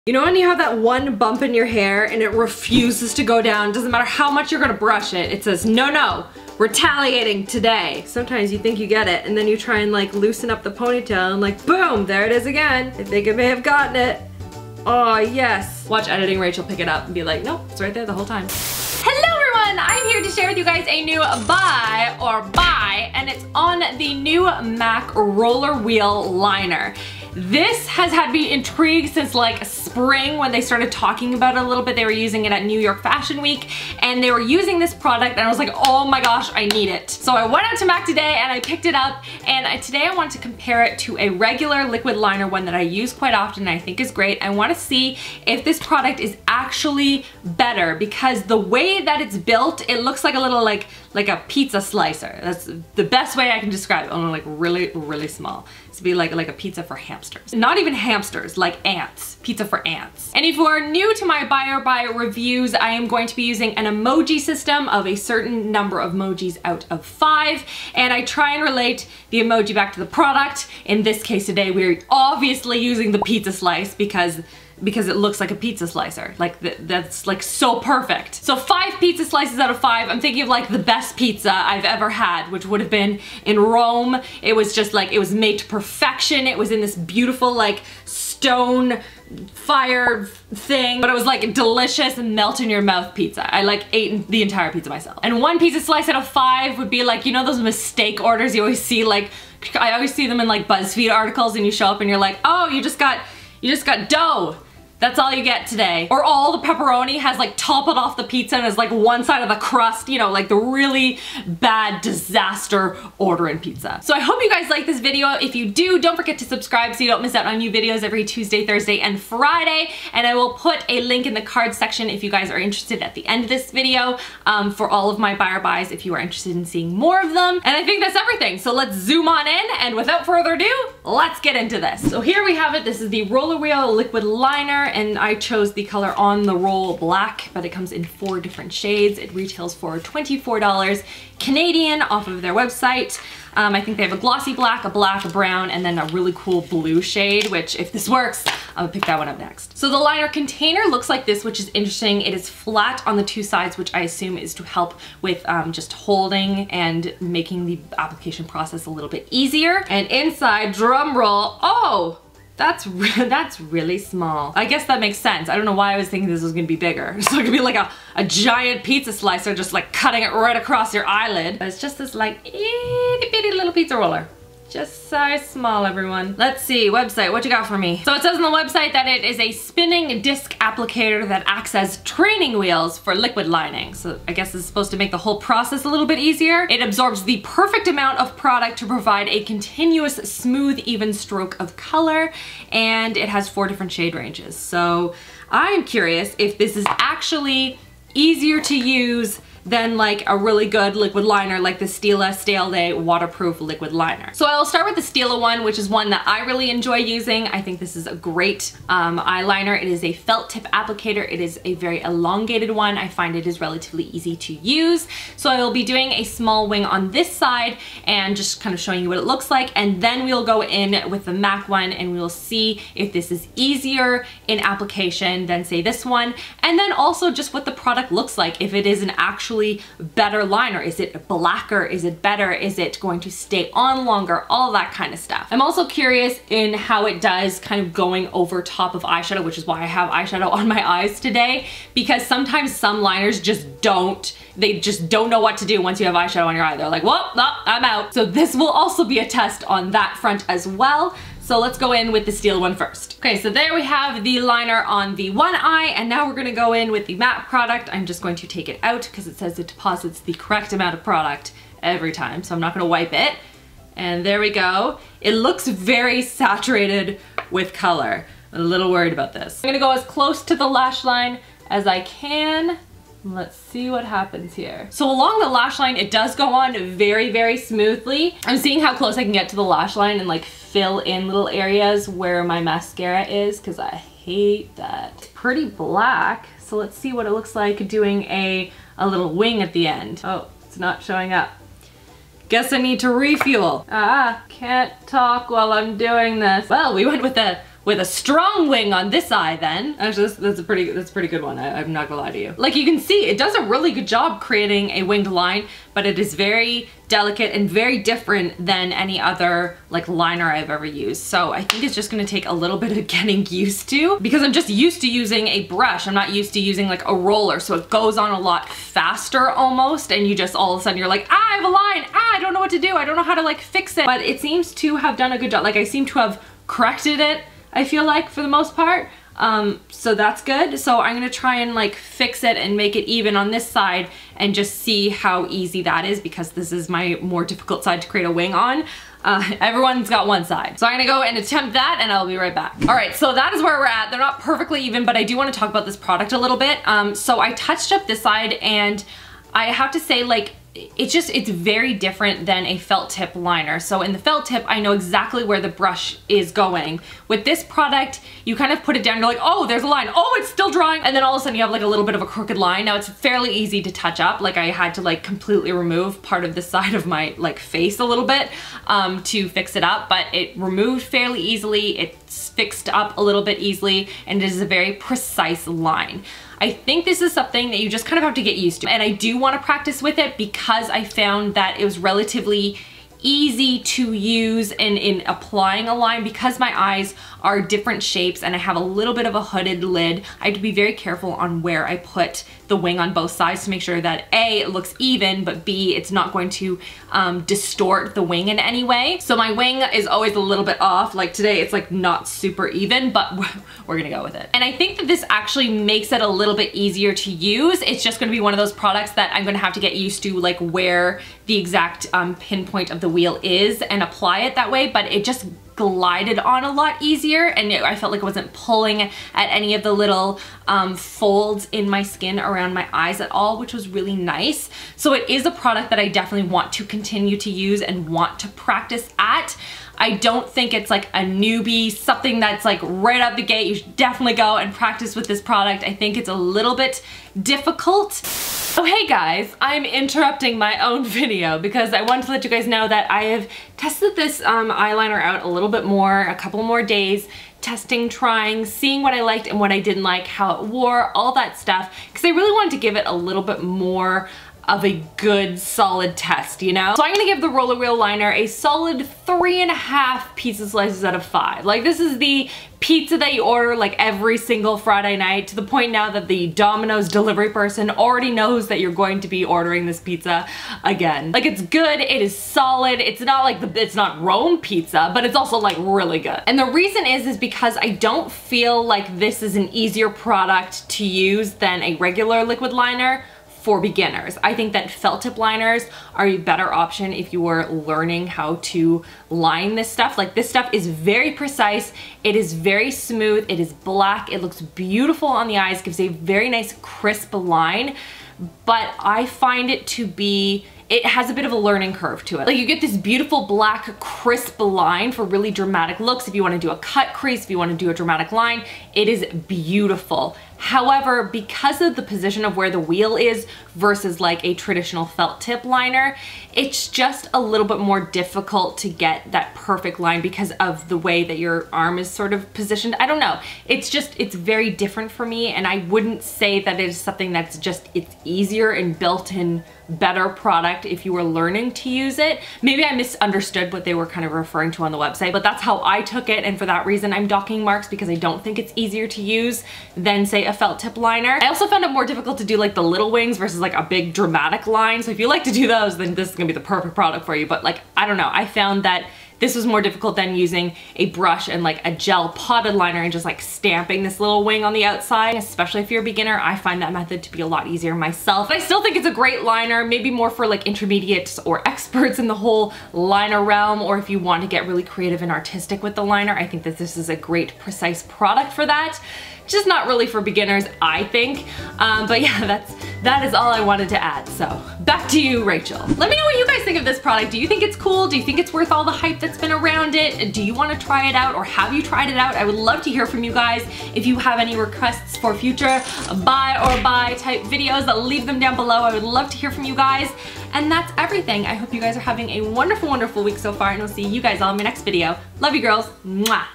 You know when you have that one bump in your hair and it refuses to go down, doesn't matter how much you're gonna brush it, it says, no, no, retaliating today. Sometimes you think you get it and then you try and like loosen up the ponytail and like, boom, there it is again. I think I may have gotten it. Oh, yes. Watch editing Rachel pick it up and be like, nope, it's right there the whole time. Hello everyone, I'm here to share with you guys a new buy, and it's on the new MAC Rollerwheel liner. This has had me intrigued since like spring when they started talking about it a little bit. They were using it at New York Fashion Week and they were using this product and I was like, oh my gosh, I need it. So I went out to MAC today and I picked it up, and today I want to compare it to a regular liquid liner, one that I use quite often and I think is great. I want to see if this product is actually better, because the way that it's built, it looks like a little like a pizza slicer. That's the best way I can describe it. Only like really, really small. It's to be like a pizza for hamsters. Not even hamsters, like ants. Pizza for ants. And if you are new to my buy or buy reviews, I am going to be using an emoji system of a certain number of emojis out of 5. And I try and relate the emoji back to the product. In this case today, we're obviously using the pizza slice because it looks like a pizza slicer. Like that's like so perfect. So 5 pizza slices out of 5. I'm thinking of like the best pizza I've ever had, which would have been in Rome. It was just like, it was made to perfection. It was in this beautiful like stone fire thing, but it was like delicious and melt in your mouth pizza. I like ate the entire pizza myself. And 1 pizza slice out of 5 would be like, you know those mistake orders you always see, like I always see them in like BuzzFeed articles, and you show up and you're like, oh, you just got dough. That's all you get today. Or all the pepperoni has like toppled off the pizza and is like one side of the crust, you know, like the really bad disaster ordering pizza. So I hope you guys like this video. If you do, don't forget to subscribe so you don't miss out on new videos every Tuesday, Thursday, and Friday. And I will put a link in the card section if you guys are interested at the end of this video for all of my buy or buys if you are interested in seeing more of them. And I think that's everything. So let's zoom on in, and without further ado, let's get into this. So here we have it. This is the Rollerwheel liquid liner, and I chose the color On the Roll Black, but it comes in 4 different shades. It retails for $24 Canadian off of their website. I think they have a glossy black, a brown, and then a really cool blue shade, which if this works, I'm gonna pick that one up next. So the liner container looks like this, which is interesting. It is flat on the 2 sides, which I assume is to help with just holding and making the application process a little bit easier. And inside, drum roll, oh! That's really small. I guess that makes sense. I don't know why I was thinking this was gonna be bigger. So it could be like a giant pizza slicer just like cutting it right across your eyelid. But it's just this like itty bitty little pizza roller. Just size small, everyone. Let's see, website, what you got for me? So it says on the website that it is a spinning disc applicator that acts as training wheels for liquid lining. So I guess this is supposed to make the whole process a little bit easier. It absorbs the perfect amount of product to provide a continuous, smooth, even stroke of color, and it has 4 different shade ranges. So I am curious if this is actually easier to use than like a really good liquid liner like the Stila Stale Day waterproof liquid liner. So I'll start with the Stila one, which is one that I really enjoy using. I think this is a great eyeliner. It is a felt tip applicator. It is a very elongated one. I find it is relatively easy to use. So I will be doing a small wing on this side and just kind of showing you what it looks like, and then we'll go in with the MAC one and we'll see if this is easier in application than say this one, and then also just what the product looks like, if it is an actual better liner. Is it blacker? Is it better? Is it going to stay on longer? All that kind of stuff. I'm also curious in how it does kind of going over top of eyeshadow, which is why I have eyeshadow on my eyes today, because sometimes some liners just don't know what to do once you have eyeshadow on your eye. They're like, well, no, I'm out. So this will also be a test on that front as well. So let's go in with the Steel one first. Okay, so there we have the liner on the one eye, and now we're gonna go in with the matte product. I'm just going to take it out because it says it deposits the correct amount of product every time, so I'm not gonna wipe it. And there we go. It looks very saturated with color. I'm a little worried about this. I'm gonna go as close to the lash line as I can. Let's see what happens here. So along the lash line, it does go on very, very smoothly. I'm seeing how close I can get to the lash line and like fill in little areas where my mascara is, because I hate that. It's pretty black, so let's see what it looks like doing a little wing at the end. Oh, it's not showing up. Guess I need to refuel. Can't talk while I'm doing this. Well, we went with with a strong wing on this eye then. Actually, that's a pretty good one. I'm not gonna lie to you. Like you can see, it does a really good job creating a winged line, but it is very delicate and very different than any other like liner I've ever used. So I think it's just gonna take a little bit of getting used to, because I'm just used to using a brush. I'm not used to using like a roller, so it goes on a lot faster almost, and you just all of a sudden you're like, I have a line, I don't know what to do, I don't know how to like fix it. But it seems to have done a good job. Like I seem to have corrected it, I feel like, for the most part. So that's good. So I'm gonna try and like fix it and make it even on this side and just see how easy that is, because this is my more difficult side to create a wing on. Everyone's got one side. So I'm gonna go and attempt that and I'll be right back. All right, so that is where we're at. They're not perfectly even, but I do wanna talk about this product a little bit. So I touched up this side, and I have to say, like, it's very different than a felt tip liner. So in the felt tip, I know exactly where the brush is going. With this product, you kind of put it down, you're like, oh, there's a line, oh, it's still drawing, and then all of a sudden you have like a little bit of a crooked line. Now it's fairly easy to touch up. Like I had to like completely remove part of the side of my like face a little bit to fix it up, but it removed fairly easily. It's fixed up a little bit easily, and it is a very precise line. I think this is something that you just kind of have to get used to. And I do want to practice with it because I found that it was relatively easy to use in applying a line. Because my eyes are different shapes and I have a little bit of a hooded lid, I have to be very careful on where I put the wing on both sides to make sure that A, it looks even, but B, it's not going to distort the wing in any way. So my wing is always a little bit off. Like today, it's like not super even, but we're gonna go with it. And I think that this actually makes it a little bit easier to use. It's just gonna be one of those products that I'm gonna have to get used to, like where the exact pinpoint of the wheel is and apply it that way, but it just glided on a lot easier, and I felt like I wasn't pulling at any of the little folds in my skin around my eyes at all, which was really nice. So it is a product that I definitely want to continue to use and want to practice at. I don't think it's like a newbie, something that's like right out the gate. You should definitely go and practice with this product. I think it's a little bit difficult. Oh hey guys, I'm interrupting my own video because I wanted to let you guys know that I have tested this eyeliner out a little bit more, a couple more days, testing, trying, seeing what I liked and what I didn't like, how it wore, all that stuff, because I really wanted to give it a little bit more of a good solid test, you know? So I'm gonna give the Rollerwheel liner a solid 3.5 pizza slices out of 5. Like this is the pizza that you order like every single Friday night, to the point now that the Domino's delivery person already knows that you're going to be ordering this pizza again. Like it's good, it is solid, it's not like it's not Rome pizza, but it's also like really good. And the reason is because I don't feel like this is an easier product to use than a regular liquid liner for beginners. I think that felt tip liners are a better option if you are learning how to line this stuff. Like this stuff is very precise, it is very smooth, it is black, it looks beautiful on the eyes, gives a very nice crisp line, but I find it to be, it has a bit of a learning curve to it. Like you get this beautiful black crisp line for really dramatic looks. If you want to do a cut crease, if you want to do a dramatic line, it is beautiful. However, because of the position of where the wheel is versus like a traditional felt tip liner, it's just a little bit more difficult to get that perfect line because of the way that your arm is sort of positioned. I don't know. It's just, it's very different for me, and I wouldn't say that it is something that's just, it's easier and built-in better product if you were learning to use it. Maybe I misunderstood what they were kind of referring to on the website, but that's how I took it, and for that reason I'm docking marks, because I don't think it's easier to use than say a felt tip liner. I also found it more difficult to do like the little wings versus like a big dramatic line, so if you like to do those, then this is gonna be the perfect product for you. But like, I don't know, I found that this was more difficult than using a brush and like a gel potted liner and just like stamping this little wing on the outside. Especially if you're a beginner, I find that method to be a lot easier myself. But I still think it's a great liner, maybe more for like intermediates or experts in the whole liner realm, or if you want to get really creative and artistic with the liner. I think that this is a great, precise product for that. Just not really for beginners, I think. But yeah, that is all I wanted to add. So back to you, Rachel. Let me know what you guys think of this product. Do you think it's cool? Do you think it's worth all the hype that's been around it? Do you want to try it out, or have you tried it out? I would love to hear from you guys. If you have any requests for future buy or buy type videos, leave them down below. I would love to hear from you guys. And that's everything. I hope you guys are having a wonderful, wonderful week so far, and I'll see you guys all in my next video. Love you girls. Mwah.